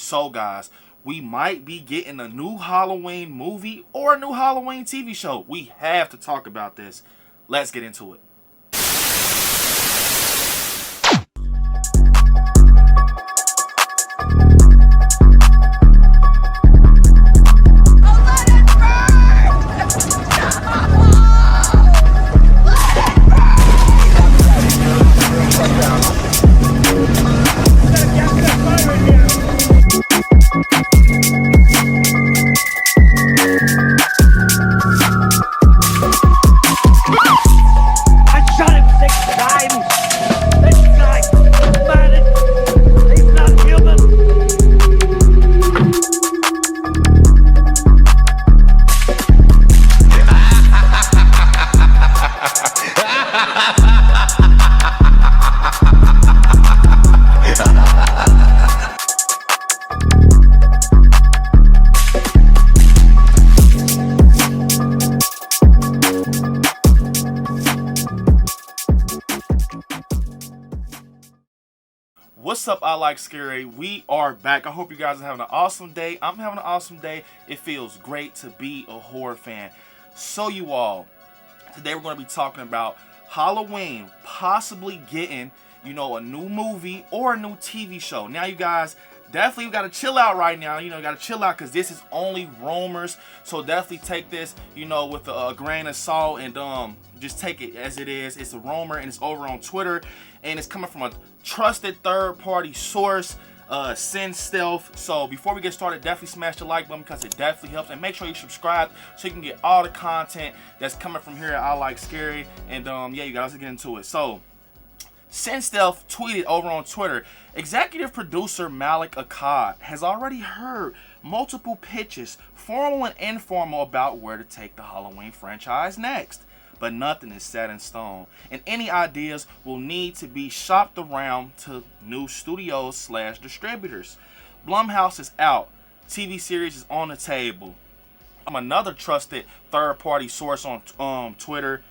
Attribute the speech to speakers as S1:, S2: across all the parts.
S1: So guys, we might be getting a new Halloween movie or a new Halloween TV show. We have to talk about this. Let's get into it. What's up, I Like Scary? We are back. I hope you guys are having an awesome day. I'm having an awesome day. It feels great to be a horror fan. So you all, today we're going to be talking about Halloween possibly getting, a new movie or a new TV show. Now you guys, definitely got to chill out right now. You got to chill out because this is only rumors. So definitely take this, with a grain of salt and just take it as it is. It's a rumor and it's over on Twitter and it's coming from a trusted third-party source, Sin Stealth. So before we get started, definitely smash the like button because it definitely helps, and make sure you subscribe so you can get all the content that's coming from here at I Like Scary. And yeah, you guys, let's get into it. So Sin Stealth tweeted over on Twitter, executive producer Malik Akkad has already heard multiple pitches, formal and informal, about where to take the Halloween franchise next. But nothing is set in stone, and any ideas will need to be shopped around to new studios/distributors. Blumhouse is out. TV series is on the table. Another trusted third-party source on Twitter,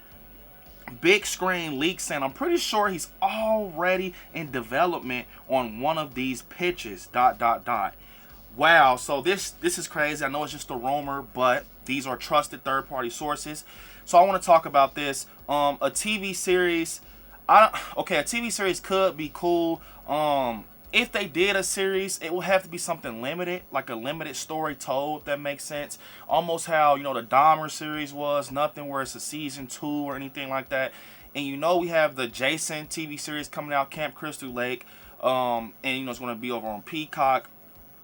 S1: Big Screen Leaks, saying I'm pretty sure he's already in development on one of these pitches. ... Wow, so this is crazy. I know it's just a rumor, but these are trusted third-party sources. So I want to talk about this. A TV series, a TV series could be cool. If they did a series, it will have to be something limited, like a limited story told, if that makes sense. Almost how, the Dahmer series was, nothing where it's a season 2 or anything like that. And we have the Jason TV series coming out, Camp Crystal Lake. And it's going to be over on Peacock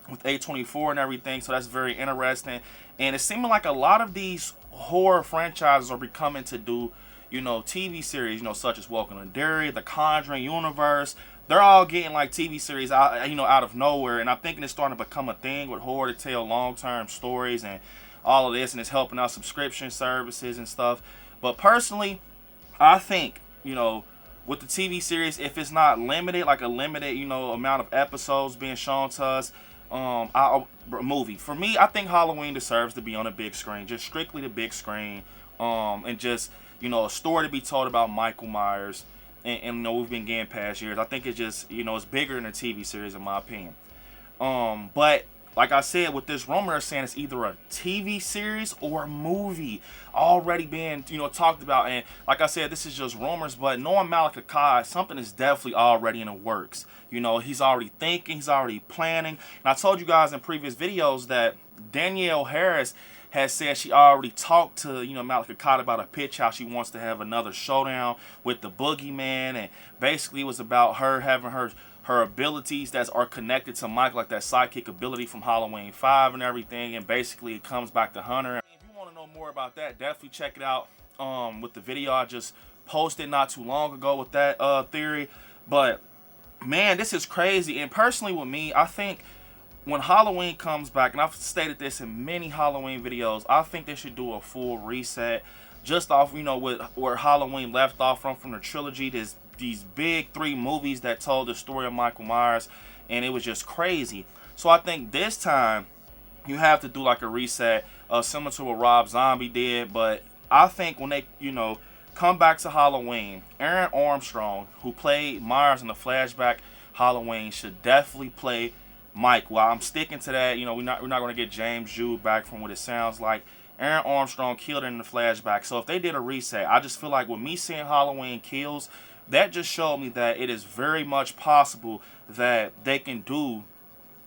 S1: with A24 and everything, so that's very interesting. And it's seeming like a lot of these horror franchises are becoming to do, TV series, such as Welcome to Derry, The Conjuring universe. They're all getting like TV series out, out of nowhere, and I'm thinking it's starting to become a thing with horror to tell long-term stories and all of this, and it's helping out subscription services and stuff. But personally, I think, with the TV series, if it's not limited, like a limited, amount of episodes being shown to us, movie. For me, I think Halloween deserves to be on a big screen, just strictly the big screen, and just, a story to be told about Michael Myers, and we've been getting past years. I think it's just, it's bigger than a TV series in my opinion. But like I said, with this rumor, they're saying it's either a TV series or a movie already being, talked about. And like I said, this is just rumors, but knowing Malik Akkad, something is definitely already in the works. He's already thinking, he's already planning. And I told you guys in previous videos that Danielle Harris has said she already talked to, Malik Akkad about a pitch, how she wants to have another showdown with the boogeyman. And basically it was about her having her abilities that are connected to Mike, like that sidekick ability from Halloween 5 and everything, and basically it comes back to Hunter. If you want to know more about that, definitely check it out with the video I just posted not too long ago with that theory. But man, this is crazy. And personally with me, I think when Halloween comes back, and I've stated this in many Halloween videos, I think they should do a full reset just off, with where Halloween left off from the trilogy. These big 3 movies that told the story of Michael Myers, and it was just crazy. So I think this time you have to do like a reset, similar to what Rob Zombie did. But I think when they, come back to Halloween, Aaron Armstrong, who played Myers in the flashback Halloween, should definitely play Michael. I'm sticking to that. You know, we're not going to get James Jude back from what it sounds like. Aaron Armstrong killed it in the flashback. So if they did a reset, I just feel like with me seeing Halloween Kills, that just showed me that it is very much possible that they can do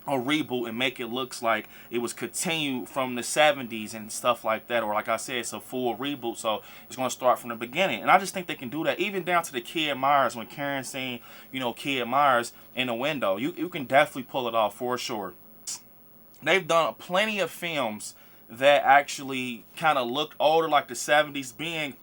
S1: a reboot and make it looks like it was continued from the 70s and stuff like that, or like I said, it's a full reboot, so it's going to start from the beginning. And I just think they can do that, even down to the Kid Myers, when Karen seen, you know, Kid Myers in the window. You can definitely pull it off for sure. They've done plenty of films that actually kind of looked older, like the 70s, being,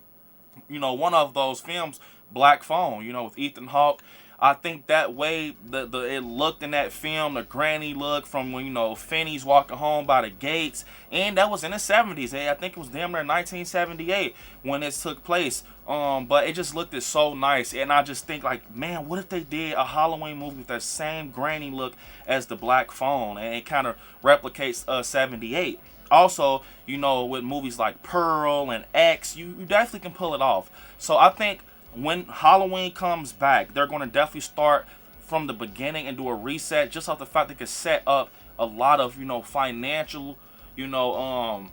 S1: you know, one of those films, Black Phone, you know, with Ethan Hawke. I think that way it looked in that film, the granny look from when, you know, Finney's walking home by the gates, and that was in the 70s. I think it was damn near 1978 when this took place. But it just looked so nice, and I just think like, man, what if they did a Halloween movie with that same granny look as the Black Phone, and it kind of replicates 78. Also, you know, with movies like Pearl and X, you definitely can pull it off. So I think when Halloween comes back, they're going to definitely start from the beginning and do a reset, just off the fact they could set up a lot of, you know, financial, you know,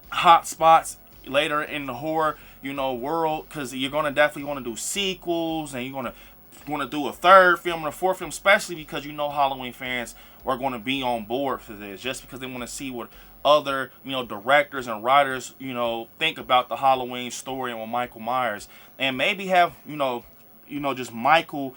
S1: hot spots later in the horror, you know, world, because you're going to definitely want to do sequels, and you're going to do a third film and a fourth film, especially because, you know, Halloween fans are going to be on board for this, just because they want to see what other, you know, directors and writers, you know, think about the Halloween story and with Michael Myers, and maybe have, you know, just Michael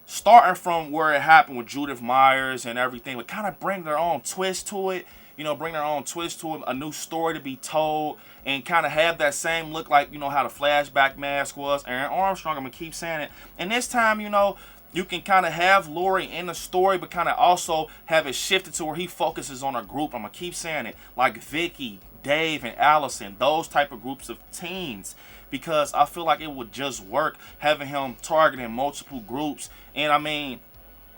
S1: starting from where it happened with Judith Myers and everything, but kind of bring their own twist to it, you know, a new story to be told, and kind of have that same look like, you know, how the flashback mask was. Aaron Armstrong, I'm gonna keep saying it, and this time, you know, you can kind of have Laurie in the story, but kind of also have it shifted to where he focuses on a group. I'm going to keep saying it, like Vicky, Dave, and Allison, those type of groups of teens, because I feel like it would just work having him targeting multiple groups. And I mean,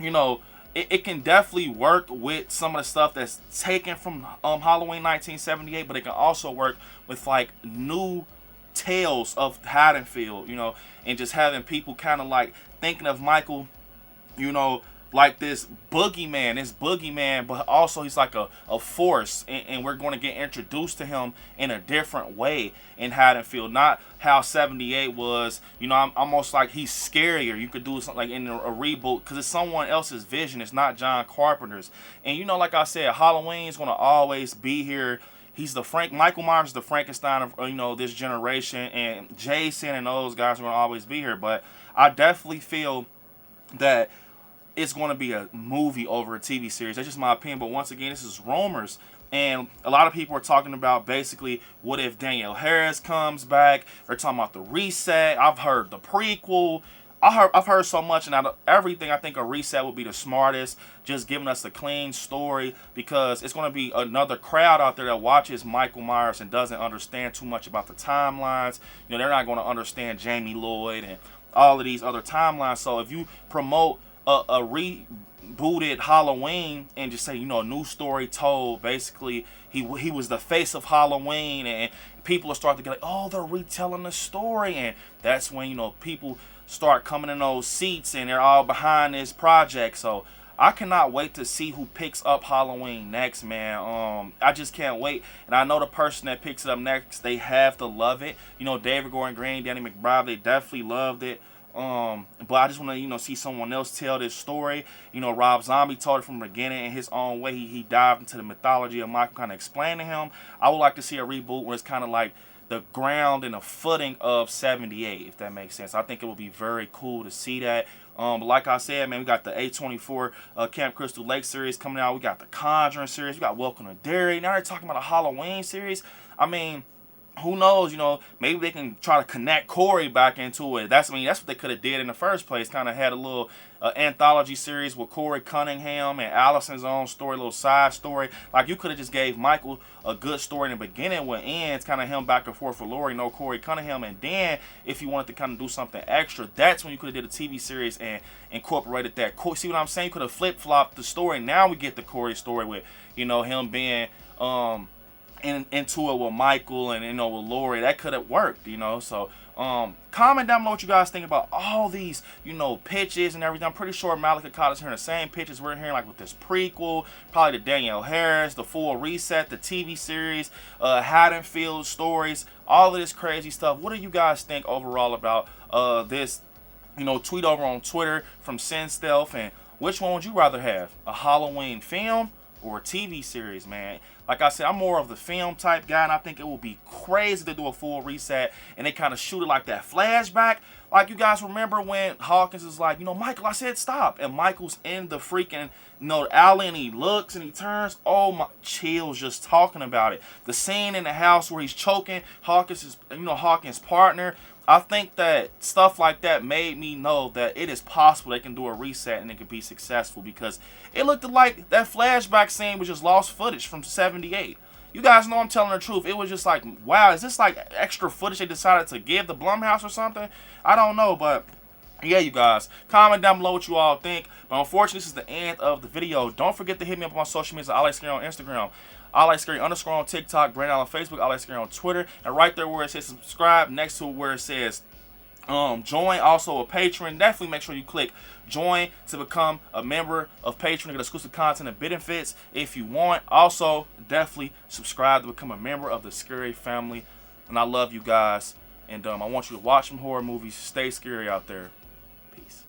S1: you know, it can definitely work with some of the stuff that's taken from Halloween 1978, but it can also work with like new tales of Haddonfield, you know, and just having people kind of like thinking of Michael, you know, like this boogeyman, but also he's like a force, and we're going to get introduced to him in a different way in Haddonfield, not how 78 was, you know. I'm almost like he's scarier. You could do something like in a reboot, because it's someone else's vision, it's not John Carpenter's. And you know, like I said, Halloween's going to always be here. He's Michael Myers is the Frankenstein of, you know, this generation, and Jason and those guys are going to always be here. But I definitely feel that it's going to be a movie over a TV series. That's just my opinion. But once again, this is rumors, and a lot of people are talking about basically what if Danielle Harris comes back. They're talking about the reset. I've heard the prequel. I've heard so much, and out of everything, I think a reset would be the smartest, just giving us a clean story, because it's going to be another crowd out there that watches Michael Myers and doesn't understand too much about the timelines. You know, they're not going to understand Jamie Lloyd and all of these other timelines. So if you promote a rebooted Halloween and just say, you know, a new story told, basically he was the face of Halloween, and people will start to get like, oh, they're retelling the story, and that's when, you know, people start coming in those seats and they're all behind this project. So I cannot wait to see who picks up Halloween next, man. I just can't wait. And I know the person that picks it up next, they have to love it. You know, David Gordon Green, Danny McBride, they definitely loved it. But I just want to, you know, see someone else tell this story. You know, Rob Zombie told it from the beginning in his own way. He dived into the mythology of Michael, kind of explaining him. I would like to see a reboot where it's kind of like the ground and the footing of 78, if that makes sense. I think it would be very cool to see that. But like I said, man, we got the A24 Camp Crystal Lake series coming out. We got the Conjuring series. We got Welcome to Derry. Now they're talking about a Halloween series. I mean, who knows, you know, maybe they can try to connect Corey back into it. That's what they could have did in the first place. Kind of had a little anthology series with Corey Cunningham and Allison's own story, a little side story. Like, you could have just gave Michael a good story in the beginning with ends, kind of him back and forth with Laurie, no Corey Cunningham. And then if you wanted to kind of do something extra, that's when you could have did a TV series and incorporated that. See what I'm saying? You could have flip-flopped the story. Now we get the Corey story with, you know, him being into it with Michael and, you know, with Laurie. That could have worked, you know. So Comment down below what you guys think about all these, you know, pitches and everything. I'm pretty sure Malika Cott is hearing the same pitches we're hearing, like with this prequel, probably the Danielle Harris, the full reset, the TV series, Haddonfield stories, all of this crazy stuff. What do you guys think overall about this, you know, tweet over on Twitter from Sin Stealth? And which one would you rather have, a Halloween film or a TV series, man? Like I said, I'm more of the film type guy, and I think it will be crazy to do a full reset and they kind of shoot it like that flashback. Like, you guys remember when Hawkins is like, you know, Michael, I said stop, and Michael's in the freaking, you know, alley, and he looks and he turns. Oh my, chills just talking about it. The scene in the house where he's choking Hawkins' partner. I think that stuff like that made me know that it is possible they can do a reset and it could be successful, because it looked like that flashback scene was just lost footage from 78. You guys know I'm telling the truth. It was just like, wow, is this like extra footage they decided to give the Blumhouse or something? I don't know, but yeah, you guys, comment down below what you all think. But unfortunately, this is the end of the video. Don't forget to hit me up on my social media. ILIKESCARY on Instagram, ILIKESCARY_ on TikTok, Brandon on Facebook, ILIKESCARY on Twitter, and right there where it says subscribe, next to where it says join, also a patron, definitely make sure you click join to become a member of Patreon to get exclusive content and benefits if you want. Also, definitely subscribe to become a member of the Scary family. And I love you guys, and I want you to watch some horror movies. Stay scary out there. Peace.